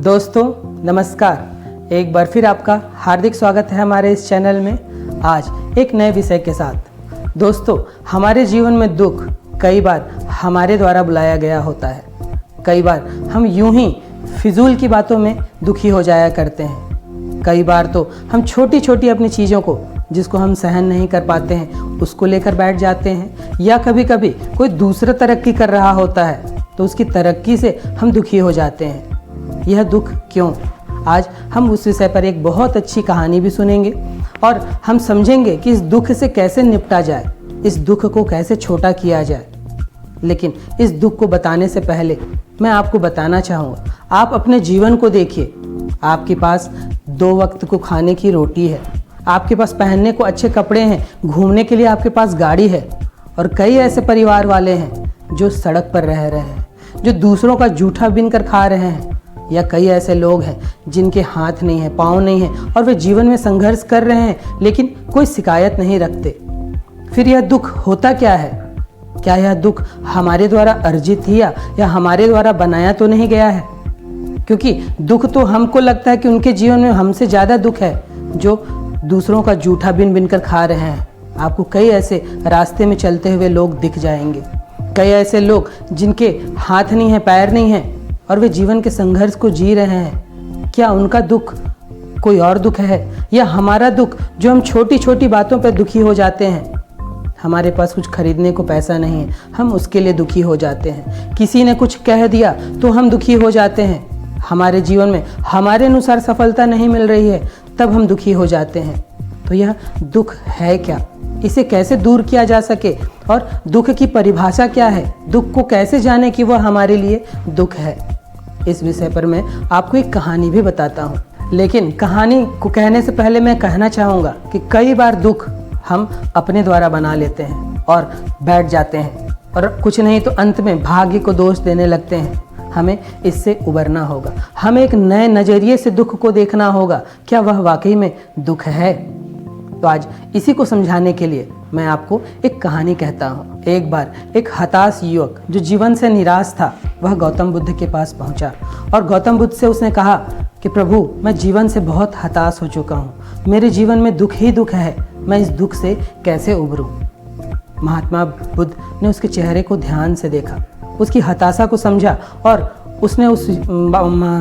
दोस्तों नमस्कार, एक बार फिर आपका हार्दिक स्वागत है हमारे इस चैनल में। आज एक नए विषय के साथ। दोस्तों, हमारे जीवन में दुख कई बार हमारे द्वारा बुलाया गया होता है। कई बार हम यूं ही फिजूल की बातों में दुखी हो जाया करते हैं। कई बार तो हम छोटी छोटी अपनी चीज़ों को, जिसको हम सहन नहीं कर पाते हैं, उसको लेकर बैठ जाते हैं। या कभी कभी कोई दूसरा तरक्की कर रहा होता है तो उसकी तरक्की से हम दुखी हो जाते हैं। यह दुख क्यों? आज हम उस विषय पर एक बहुत अच्छी कहानी भी सुनेंगे और हम समझेंगे कि इस दुख से कैसे निपटा जाए, इस दुख को कैसे छोटा किया जाए। लेकिन इस दुख को बताने से पहले मैं आपको बताना चाहूँगा, आप अपने जीवन को देखिए। आपके पास 2 वक्त को खाने की रोटी है, आपके पास पहनने को अच्छे कपड़े हैं, घूमने के लिए आपके पास गाड़ी है। और कई ऐसे परिवार वाले हैं जो सड़क पर रह रहे हैं, जो दूसरों का जूठा बीन कर खा रहे हैं। या कई ऐसे लोग हैं जिनके हाथ नहीं है, पाँव नहीं है और वे जीवन में संघर्ष कर रहे हैं लेकिन कोई शिकायत नहीं रखते। फिर यह दुख होता क्या है? क्या यह दुख हमारे द्वारा अर्जित ही या हमारे द्वारा बनाया तो नहीं गया है? क्योंकि दुख तो हमको लगता है कि उनके जीवन में हमसे ज़्यादा दुख है जो दूसरों का जूठा बिन कर खा रहे हैं। आपको कई ऐसे रास्ते में चलते हुए लोग दिख जाएंगे, कई ऐसे लोग जिनके हाथ नहीं है, पैर नहीं है और वे जीवन के संघर्ष को जी रहे हैं। क्या उनका दुख कोई और दुख है या हमारा दुख जो हम छोटी छोटी बातों पर दुखी हो जाते हैं? हमारे पास कुछ खरीदने को पैसा नहीं है, हम उसके लिए दुखी हो जाते हैं। किसी ने कुछ कह दिया तो हम दुखी हो जाते हैं। हमारे जीवन में हमारे अनुसार सफलता नहीं मिल रही है, तब हम दुखी हो जाते हैं। तो यह दुख है क्या? इसे कैसे दूर किया जा सके और दुख की परिभाषा क्या है? दुख को कैसे जाने कि वह हमारे लिए दुख है? इस विषय पर मैं आपको एक कहानी भी बताता हूँ। लेकिन कहानी को कहने से पहले मैं कहना चाहूँगा कि कई बार दुख हम अपने द्वारा बना लेते हैं और बैठ जाते हैं और कुछ नहीं तो अंत में भाग्य को दोष देने लगते हैं। हमें इससे उबरना होगा, हमें एक नए नज़रिए से दुख को देखना होगा। क्या वह वाकई में दुख है? तो आज इसी को समझाने के लिए मैं आपको एक कहानी कहता हूँ। एक बार एक हताश युवक जो जीवन से निराश था, वह गौतम बुद्ध के पास पहुँचा और गौतम बुद्ध से उसने कहा कि प्रभु, मैं जीवन से बहुत हताश हो चुका हूँ, मेरे जीवन में दुख ही दुख है, मैं इस दुख से कैसे उभरूँ? महात्मा बुद्ध ने उसके चेहरे को ध्यान से देखा, उसकी हताशा को समझा और उसने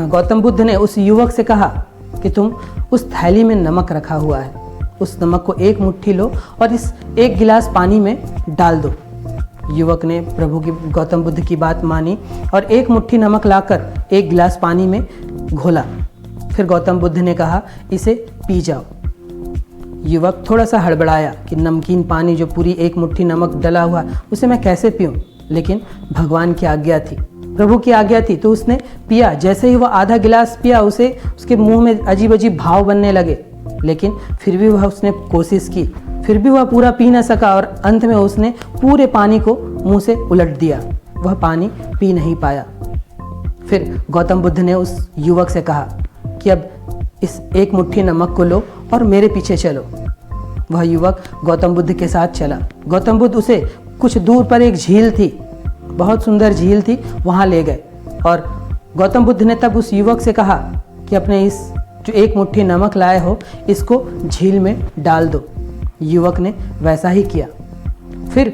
गौतम बुद्ध ने उस युवक से कहा कि तुम उस थैली में नमक रखा हुआ है, उस नमक को एक मुट्ठी लो और इस 1 गिलास पानी में डाल दो। युवक ने गौतम बुद्ध की बात मानी और 1 मुट्ठी नमक लाकर 1 गिलास पानी में घोला। फिर गौतम बुद्ध ने कहा, इसे पी जाओ। युवक थोड़ा सा हड़बड़ाया कि नमकीन पानी जो पूरी 1 मुट्ठी नमक डला हुआ, उसे मैं कैसे पीऊँ? लेकिन भगवान की आज्ञा थी, प्रभु की आज्ञा थी, तो उसने पिया। जैसे ही वह आधा गिलास पिया, उसके मुंह में अजीब अजीब भाव बनने लगे। लेकिन फिर भी उसने कोशिश की, फिर भी वह पूरा पी न सका और अंत में उसने पूरे पानी को मुंह से उलट दिया। वह पानी पी नहीं पाया। फिर गौतम बुद्ध ने उस युवक से कहा कि अब इस 1 मुट्ठी नमक को लो और मेरे पीछे चलो। वह युवक गौतम बुद्ध के साथ चला। गौतम बुद्ध उसे कुछ दूर पर एक झील थी, बहुत सुंदर झील थी, वहाँ ले गए और गौतम बुद्ध ने तब उस युवक से कहा कि अपने इस जो 1 मुट्ठी नमक लाए हो, इसको झील में डाल दो। युवक ने वैसा ही किया। फिर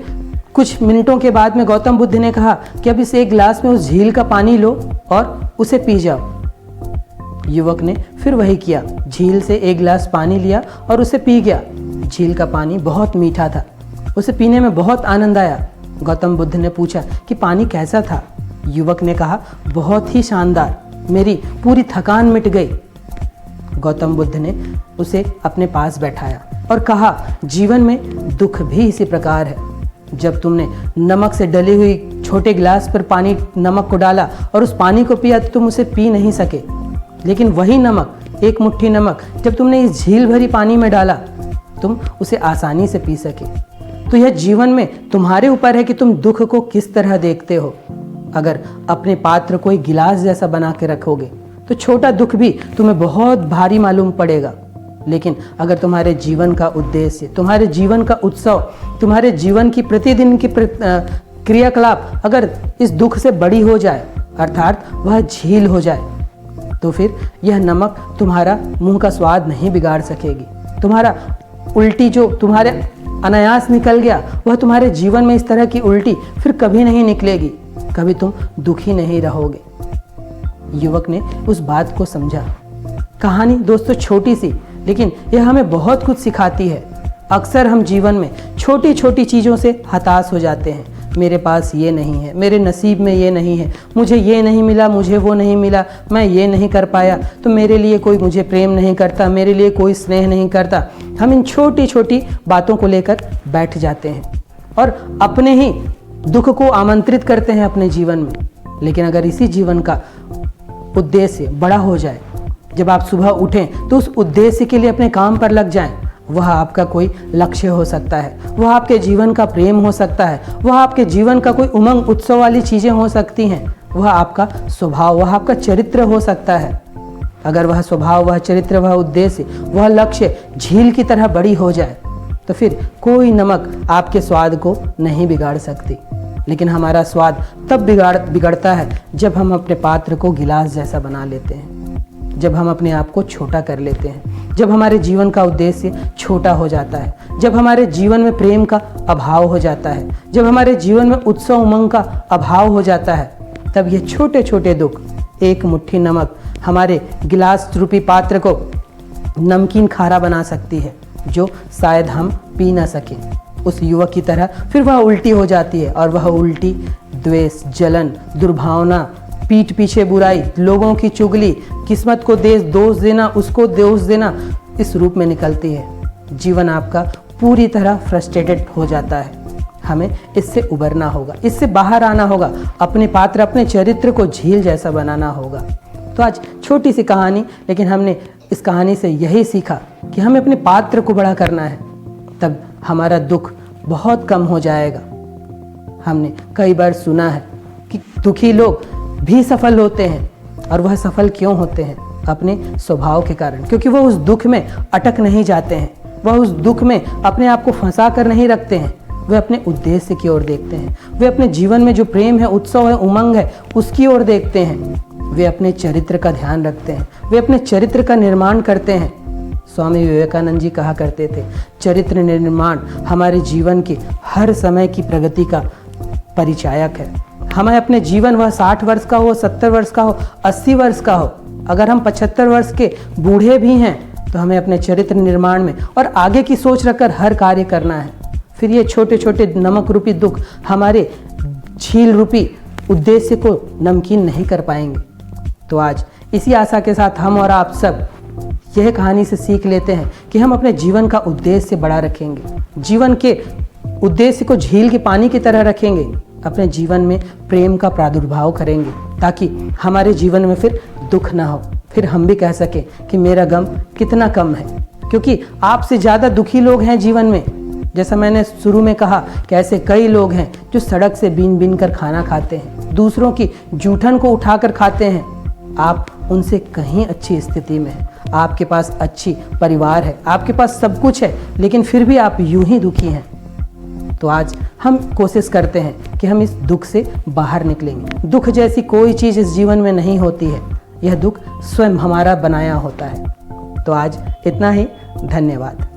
कुछ मिनटों के बाद में गौतम बुद्ध ने कहा कि अब इस 1 गिलास में उस झील का पानी लो और उसे पी जाओ। युवक ने फिर वही किया, झील से 1 गिलास पानी लिया और उसे पी गया। झील का पानी बहुत मीठा था, उसे पीने में बहुत आनंद आया। गौतम बुद्ध ने पूछा कि पानी कैसा था? युवक ने कहा, बहुत ही शानदार, मेरी पूरी थकान मिट गई। गौतम बुद्ध ने उसे अपने पास बैठाया और कहा, जीवन में दुख भी इसी प्रकार है। जब तुमने नमक से डली हुई छोटे गिलास पर नमक को डाला और उस पानी को पिया तो तुम उसे पी नहीं सके। लेकिन वही नमक, 1 मुट्ठी नमक, जब तुमने इस झील भरी पानी में डाला, तुम उसे आसानी से पी सके। तो यह जीवन में तुम्हारे ऊपर है कि तुम दुख को किस तरह देखते हो। अगर अपने पात्र को एक गिलास जैसा बना के रखोगे तो छोटा दुख भी तुम्हें बहुत भारी मालूम पड़ेगा। लेकिन अगर तुम्हारे जीवन का उद्देश्य, तुम्हारे जीवन का उत्सव, तुम्हारे जीवन की प्रतिदिन की क्रियाकलाप अगर इस दुख से बड़ी हो जाए, अर्थात वह झील हो जाए, तो फिर यह नमक तुम्हारा मुंह का स्वाद नहीं बिगाड़ सकेगी। तुम्हारा उल्टी जो तुम्हारे अनायास निकल गया, वह तुम्हारे जीवन में इस तरह की उल्टी फिर कभी नहीं निकलेगी। कभी तुम दुखी नहीं रहोगे। युवक ने उस बात को समझा। कहानी दोस्तों छोटी सी, लेकिन यह हमें बहुत कुछ सिखाती है। अक्सर हम जीवन में छोटी छोटी चीज़ों से हताश हो जाते हैं। मेरे पास ये नहीं है, मेरे नसीब में ये नहीं है, मुझे ये नहीं मिला, मुझे वो नहीं मिला, मैं ये नहीं कर पाया, तो मेरे लिए कोई मुझे प्रेम नहीं करता, मेरे लिए कोई स्नेह नहीं करता। हम इन छोटी छोटी बातों को लेकर बैठ जाते हैं और अपने ही दुख को आमंत्रित करते हैं अपने जीवन में। लेकिन अगर इसी जीवन का उद्देश्य बड़ा हो जाए, जब आप सुबह उठें तो उस उद्देश्य के लिए अपने काम पर लग जाएं, वह आपका कोई लक्ष्य हो सकता है, वह आपके जीवन का प्रेम हो सकता है, वह आपके जीवन का कोई उमंग उत्सव वाली चीज़ें हो सकती हैं, वह आपका स्वभाव, वह आपका चरित्र हो सकता है। अगर वह स्वभाव, वह चरित्र, वह उद्देश्य, वह लक्ष्य झील की तरह बड़ी हो जाए, तो फिर कोई नमक आपके स्वाद को नहीं बिगाड़ सकती। लेकिन हमारा स्वाद तब बिगड़ता है जब हम अपने पात्र को गिलास जैसा बना लेते हैं, जब हम अपने आप को छोटा कर लेते हैं, जब हमारे जीवन का उद्देश्य छोटा हो जाता है, जब हमारे जीवन में प्रेम का अभाव हो जाता है, जब हमारे जीवन में उत्सव उमंग का अभाव हो जाता है, तब ये छोटे छोटे दुख, एक मुट्ठी नमक हमारे गिलास रूपी पात्र को नमकीन खारा बना सकती है, जो शायद हम पी ना सकें। उस युवक की तरह फिर वह उल्टी हो जाती है, और वह उल्टी द्वेष, जलन, दुर्भावना, पीठ पीछे बुराई, लोगों की चुगली, किस्मत को दोष देना, उसको दोष देना, इस रूप में निकलती है। जीवन आपका पूरी तरह फ्रस्ट्रेटेड हो जाता है। हमें इससे उबरना होगा, इससे बाहर आना होगा, अपने पात्र, अपने चरित्र को झील जैसा बनाना होगा। तो आज छोटी सी कहानी, लेकिन हमने इस कहानी से यही सीखा कि हमें अपने पात्र को बड़ा करना है, तब हमारा दुख बहुत कम हो जाएगा। हमने कई बार सुना है कि दुखी लोग भी सफल होते हैं, और वह सफल क्यों होते हैं? अपने स्वभाव के कारण, क्योंकि वह उस दुख में अटक नहीं जाते हैं, वह उस दुख में अपने आप को फंसा कर नहीं रखते हैं, वे अपने उद्देश्य की ओर देखते हैं, वे अपने जीवन में जो प्रेम है, उत्सव है, उमंग है, उसकी ओर देखते हैं, वे अपने चरित्र का ध्यान रखते हैं, वे अपने चरित्र का निर्माण करते हैं। स्वामी विवेकानंद जी कहा करते थे, चरित्र निर्माण हमारे जीवन की हर समय की प्रगति का परिचायक है। हमें अपने जीवन, वह 60 वर्ष का हो, 70 वर्ष का हो, 80 वर्ष का हो, अगर हम 75 वर्ष के बूढ़े भी हैं, तो हमें अपने चरित्र निर्माण में और आगे की सोच रखकर हर कार्य करना है। फिर ये छोटे छोटे नमक रूपी दुख हमारे झील रूपी उद्देश्य को नमकीन नहीं कर पाएंगे। तो आज इसी आशा के साथ हम और आप सब यह कहानी से सीख लेते हैं कि हम अपने जीवन का उद्देश्य बड़ा रखेंगे, जीवन के उद्देश्य को झील के पानी की तरह रखेंगे, अपने जीवन में प्रेम का प्रादुर्भाव करेंगे, ताकि हमारे जीवन में फिर दुख ना हो, फिर हम भी कह सकें कि मेरा गम कितना कम है। क्योंकि आपसे ज़्यादा दुखी लोग हैं जीवन में। जैसा मैंने शुरू में कहा कि ऐसे कई लोग हैं जो सड़क से बीन बीन कर खाना खाते हैं, दूसरों की जूठन को उठाकर खाते हैं। आप उनसे कहीं अच्छी स्थिति में हैं, आपके पास अच्छी परिवार है, आपके पास सब कुछ है, लेकिन फिर भी आप यूं ही दुखी हैं। तो आज हम कोशिश करते हैं कि हम इस दुख से बाहर निकलेंगे। दुख जैसी कोई चीज़ इस जीवन में नहीं होती है, यह दुख स्वयं हमारा बनाया होता है। तो आज इतना ही, धन्यवाद।